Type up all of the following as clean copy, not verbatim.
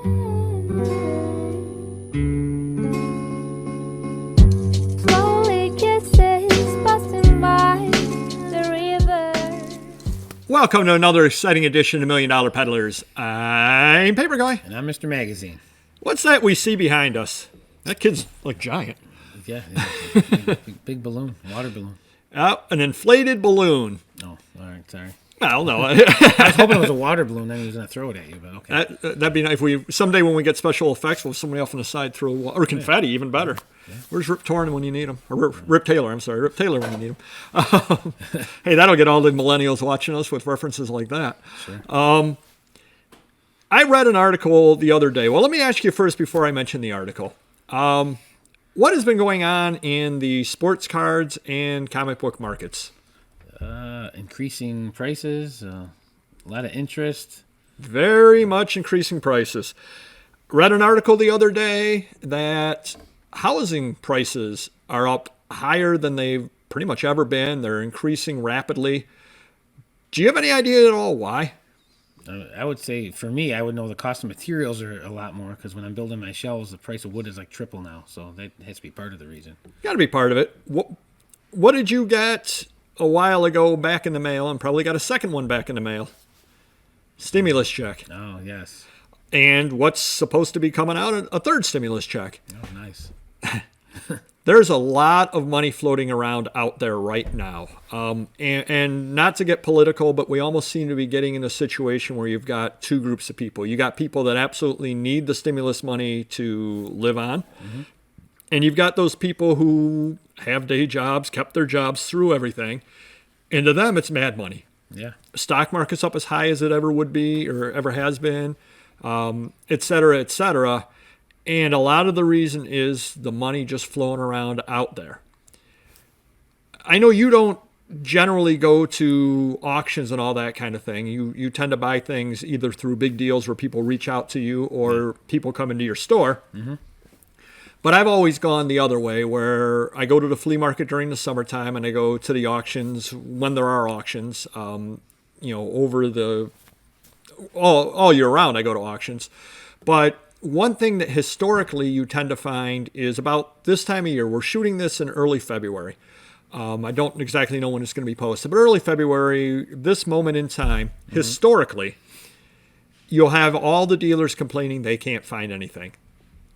Slowly kisses busting by the river. Welcome to another exciting edition of $1 Million Peddlers. I'm Paper Guy. And I'm Mr. Magazine. What's that we see behind us? That kid's like giant. Yeah, big balloon, water balloon. An inflated balloon. Oh, all right, sorry. Well, no. I was hoping it was a water balloon, then he was going to throw it at you, but okay. That'd be nice. If we someday when we get special effects, we'll have somebody off on the side throw or confetti, even better. Yeah. Where's Rip Torn when you need him? Or Rip Taylor, I'm sorry. Rip Taylor when you need him. Hey, that'll get all the millennials watching us with references like that. Sure. I read an article the other day. Well, let me ask you first before I mention the article. What has been going on in the sports cards and comic book markets? Increasing prices, a lot of interest. Very much increasing prices. Read an article the other day that housing prices are up higher than they've pretty much ever been. They're increasing rapidly. Do you have any idea at all why? I would say, for me, I would know the cost of materials are a lot more because when I'm building my shelves, the price of wood is like triple now. So that has to be part of the reason. Got to be part of it. What did you get a while ago back in the mail, and probably got a second one back in the mail? Stimulus check. Oh, yes. And what's supposed to be coming out? A third stimulus check. Oh, nice. There's a lot of money floating around out there right now. And not to get political, but we almost seem to be getting in a situation where you've got two groups of people. You got people that absolutely need the stimulus money to live on. Mm-hmm. And you've got those people who have day jobs, kept their jobs through everything. And to them, it's mad money. Yeah. Stock market's up as high as it ever would be or ever has been, et cetera, et cetera. And a lot of the reason is the money just flowing around out there. I know you don't generally go to auctions and all that kind of thing. You tend to buy things either through big deals where people reach out to you or people come into your store. Mm-hmm. But I've always gone the other way where I go to the flea market during the summertime and I go to the auctions when there are auctions. Over the all year round I go to auctions. But one thing that historically you tend to find is about this time of year. We're shooting this in early February. I don't exactly know when it's going to be posted, but early February, this moment in time, historically, you'll have all the dealers complaining they can't find anything.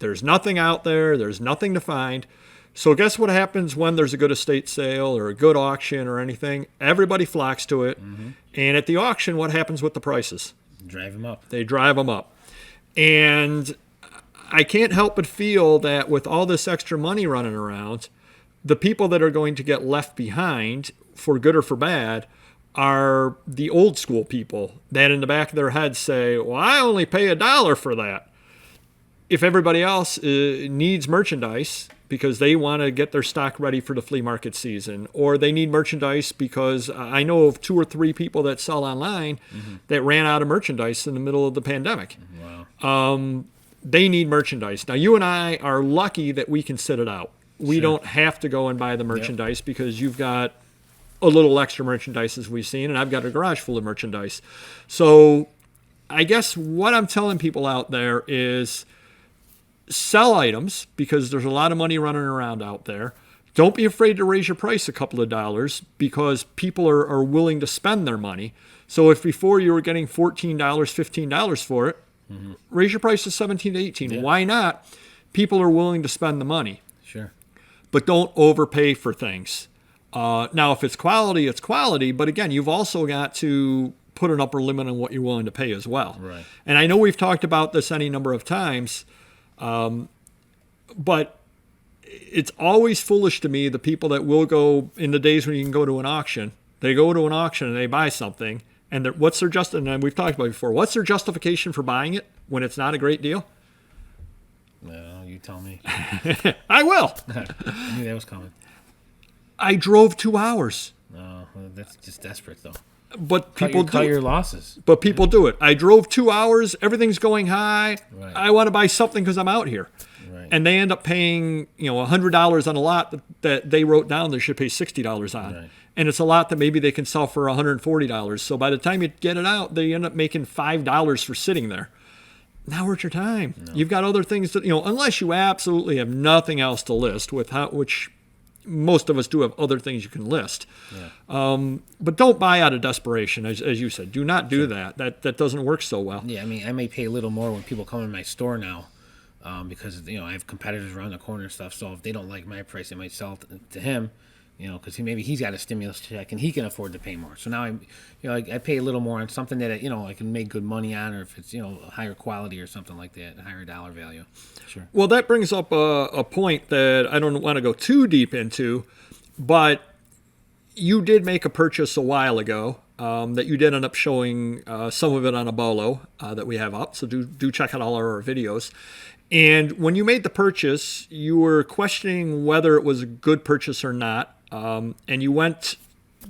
There's nothing out there. There's nothing to find. So guess what happens when there's a good estate sale or a good auction or anything? Everybody flocks to it. Mm-hmm. And at the auction, what happens with the prices? Drive them up. They drive them up. And I can't help but feel that with all this extra money running around, the people that are going to get left behind, for good or for bad, are the old school people that in the back of their head say, well, I only pay $1 for that. If everybody else needs merchandise because they want to get their stock ready for the flea market season, or they need merchandise because I know of 2 or 3 people that sell online that ran out of merchandise in the middle of the pandemic. Wow. They need merchandise. Now, you and I are lucky that we can sit it out. We don't have to go and buy the merchandise because you've got a little extra merchandise as we've seen, and I've got a garage full of merchandise. So I guess what I'm telling people out there is sell items because there's a lot of money running around out there. Don't be afraid to raise your price a couple of dollars because people are willing to spend their money. So if before you were getting $14, $15 for it, raise your price to $17 to $18. Yeah. Why not? People are willing to spend the money. Sure. But don't overpay for things. Now, if it's quality, it's quality. But again, you've also got to put an upper limit on what you're willing to pay as well. Right. And I know we've talked about this any number of times, but it's always foolish to me, the people that will go in the days when you can go to an auction. They go to an auction and they buy something. And what's their and we've talked about it before, what's their justification for buying it when it's not a great deal? No, you tell me. I will. I knew that was coming. I drove 2 hours. No, that's just desperate, though. But people cut your losses. But people do it. I drove 2 hours. Everything's going high. Right. I want to buy something because I'm out here. Right. And they end up paying, $100 on a lot that they wrote down they should pay $60 on. Right. And it's a lot that maybe they can sell for $140. So by the time you get it out, they end up making $5 for sitting there. now worth your time. No. You've got other things to, unless you absolutely have nothing else to list, which most of us do have other things you can list. Yeah. But don't buy out of desperation, as you said. Do not do that. That doesn't work so well. Yeah, I mean, I may pay a little more when people come in my store now, because I have competitors around the corner and stuff. So if they don't like my price, they might sell it to him. Because maybe he's got a stimulus check and he can afford to pay more. So now I pay a little more on something that I can make good money on, or if it's higher quality or something like that, higher dollar value. Sure. Well, that brings up a point that I don't want to go too deep into, but you did make a purchase a while ago that you did end up showing some of it on a bolo that we have up. So do check out all our videos. And when you made the purchase, you were questioning whether it was a good purchase or not. And you went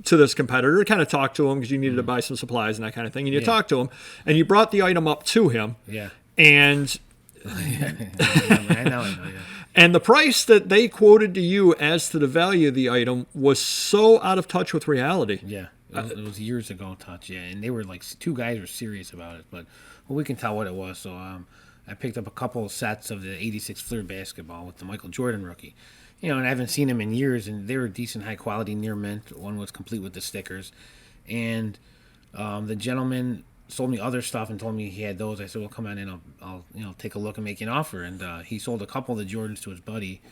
to this competitor to kind of talk to him because you needed to buy some supplies and that kind of thing. And you talked to him, and you brought the item up to him. Yeah. And I know. Yeah. And the price that they quoted to you as to the value of the item was so out of touch with reality. Yeah. It was years ago, touch. Yeah. And they were like, two guys were serious about it, but we can tell what it was. So I picked up a couple of sets of the '86 Fleer basketball with the Michael Jordan rookie. And I haven't seen them in years, and they were decent, high quality, near mint. One was complete with the stickers, and the gentleman sold me other stuff and told me he had those. I said, "Well, come on in, I'll take a look and make you an offer." And he sold a couple of the Jordans to his buddy,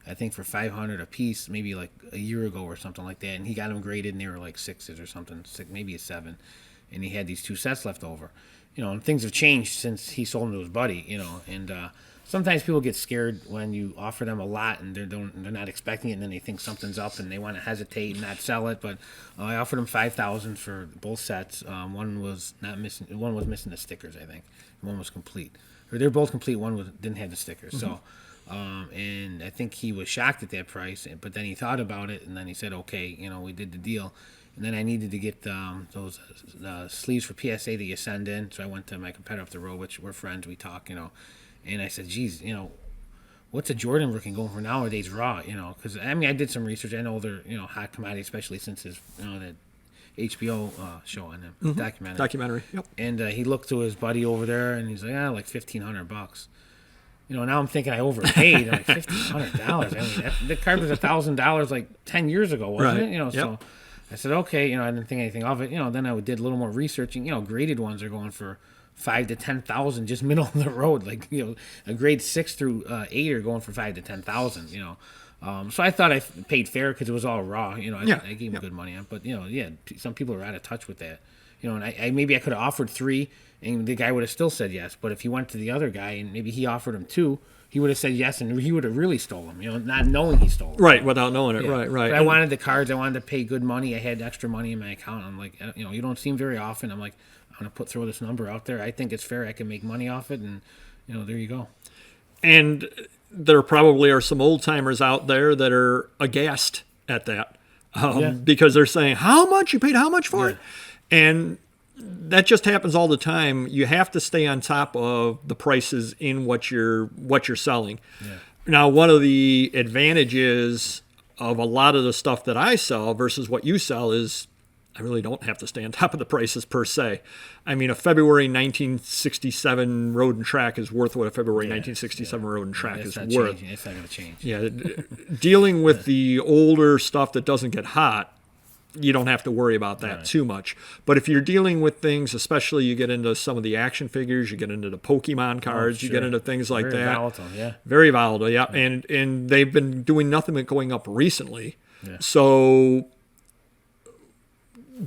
I think for $500 a piece, maybe like a year ago or something like that. And he got them graded, and they were like 6s or something, maybe a 7. And he had these 2 sets left over. And things have changed since he sold them to his buddy. And sometimes people get scared when you offer them a lot and they're not expecting it, and then they think something's up and they want to hesitate and not sell it. But I offered them $5,000 for both sets. One was missing the stickers, I think. One was complete, or they're both complete. One didn't have the stickers. Mm-hmm. So, and I think he was shocked at that price. But then he thought about it, and then he said, "Okay, we did the deal." And then I needed to get those sleeves for PSA that you send in. So I went to my competitor up the road, which we're friends. We talk, And I said, geez, what's a Jordan rookie going for nowadays raw? Because, I did some research. I know they're, hot commodity, especially since his, that HBO show on him, mm-hmm. Documentary, yep. And he looked to his buddy over there, and he's like, like $1,500. Now I'm thinking I overpaid. I'm like, $1,500. The card was $1,000 like 10 years ago, wasn't it? Yep. So I said, okay, I didn't think anything of it. Then I did a little more research, and, graded ones are going for $5,000 to $10,000, just middle of the road. Like, a grade 6 through 8 are going for $5,000 to $10,000, So I thought I paid fair because it was all raw. I gave him good money on. But, some people are out of touch with that. And I maybe I could have offered 3, and the guy would have still said yes. But if he went to the other guy and maybe he offered him 2, he would have said yes, and he would have really stole them, not knowing he stole them. Right, without knowing it. Yeah. Right. But I wanted the cards. I wanted to pay good money. I had extra money in my account. I'm like, you don't see them very often. I'm like, I'm going to throw this number out there. I think it's fair. I can make money off it, and, there you go. And there probably are some old-timers out there that are aghast at that because they're saying, how much? You paid how much for it? And that just happens all the time. You have to stay on top of the prices in what you're selling. Yeah. Now, one of the advantages of a lot of the stuff that I sell versus what you sell is I really don't have to stay on top of the prices per se. A February 1967 road and track is worth what a February 1967 road and track is worth. It's not going to change. Yeah, dealing with the older stuff that doesn't get hot, you don't have to worry about that too much. But if you're dealing with things, especially you get into some of the action figures, you get into the Pokemon cards, you get into things like Very that. Volatile, yeah. Very volatile, yeah. And they've been doing nothing but going up recently. Yeah. So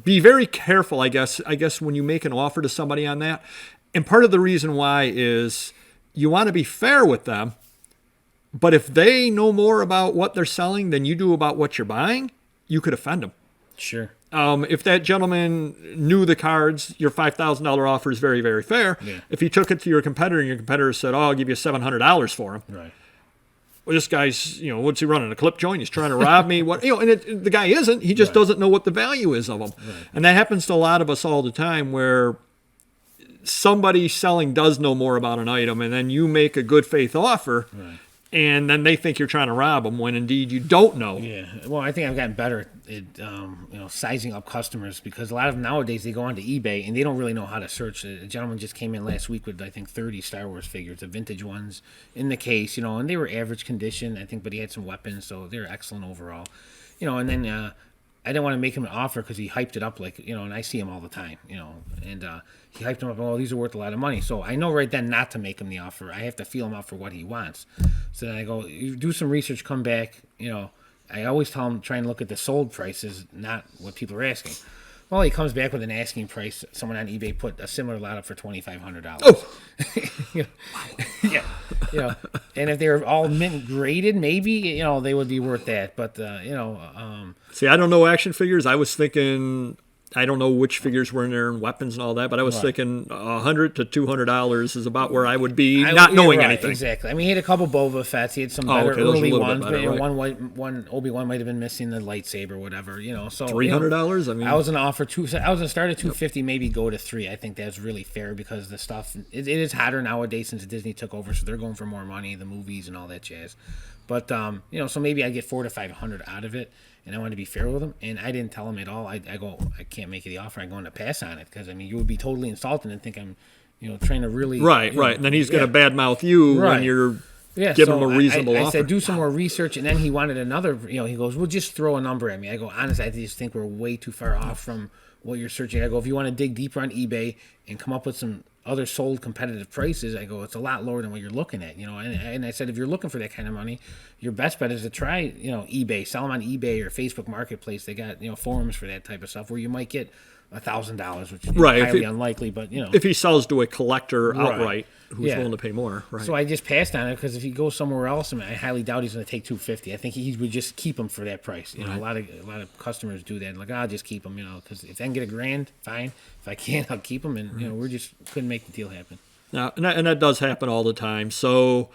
be very careful, I guess, when you make an offer to somebody on that. And part of the reason why is you want to be fair with them. But if they know more about what they're selling than you do about what you're buying, you could offend them. Sure. If that gentleman knew the cards, your $5,000 offer is very, very fair. Yeah. If he took it to your competitor and your competitor said, I'll give you $700 for him. Right. Well, this guy's, what's he running, a clip joint? He's trying to rob me. The guy isn't. He just doesn't know what the value is of them. Right. And that happens to a lot of us all the time where somebody selling does know more about an item, and then you make a good faith offer. Right. and then they think you're trying to rob them when indeed you don't know. Yeah, well, I think I've gotten better at sizing up customers, because a lot of them nowadays, they go onto eBay and they don't really know how to search. A gentleman just came in last week with, I think, 30 Star Wars figures, the vintage ones in the case, and they were average condition, I think, but he had some weapons, so they're excellent overall. And then I didn't want to make him an offer because he hyped it up like, and I see him all the time, and he hyped him up, well, these are worth a lot of money. So I know right then not to make him the offer. I have to feel him out for what he wants. So then I go, you do some research, come back, I always tell him, try and look at the sold prices, not what people are asking. Well, he comes back with an asking price. Someone on eBay put a similar lot up for $2,500. Oh, Yeah, and if they were all mint graded, maybe they would be worth that. But see, I don't know action figures. I was thinking, I don't know which figures were in there and weapons and all that, but I was thinking $100 to $200 is about where I would be, not knowing anything. Exactly. I mean, he had a couple Boba Fetts. He had some better early ones, but one Obi-Wan might have been missing the lightsaber, whatever. So $300. I mean, I was gonna offer I was gonna start at $250, maybe go to $300. I think that's really fair because the stuff it is hotter nowadays since Disney took over, so they're going for more money, the movies and all that jazz. But so maybe I get $400 to $500 out of it. And I wanted to be fair with him, and I didn't tell him at all. I go, I can't make you the offer. I'm going to pass on it because you would be totally insulted and think I'm, trying to really right. And then he's going to badmouth you when you're giving him a reasonable offer. I said, do some more research, and then he wanted another. He goes, well, just throw a number at me. I go, honestly, I just think we're way too far off from what you're searching. I go, if you want to dig deeper on eBay and come up with some other sold competitive prices, I go, it's a lot lower than what you're looking at, and I said, if you're looking for that kind of money, your best bet is to try, eBay, sell them on eBay or Facebook Marketplace. They got, forums for that type of stuff where you might get $1,000, which is highly unlikely, but if he sells to a collector outright who's willing to pay more, right? So I just passed on it because if he goes somewhere else, I highly doubt he's going to take $250. I think he would just keep them for that price. A lot of customers do that. Like, I'll just keep them, because if I can get $1,000, fine. If I can't, I'll keep them, and we just couldn't make the deal happen. Now, and that does happen all the time. So,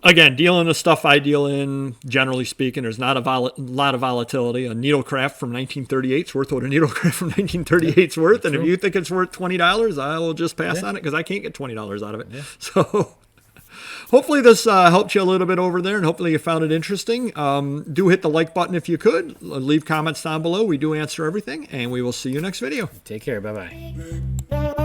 again, dealing the stuff I deal in, generally speaking, there's not a lot of volatility. A needlecraft from 1938 is worth what a needlecraft from 1938 is worth. And if you think it's worth $20, I will just pass on it because I can't get $20 out of it. Yeah. So hopefully this helped you a little bit over there, and hopefully you found it interesting. Do hit the like button if you could. Leave comments down below. We do answer everything, and we will see you next video. Take care. Bye-bye.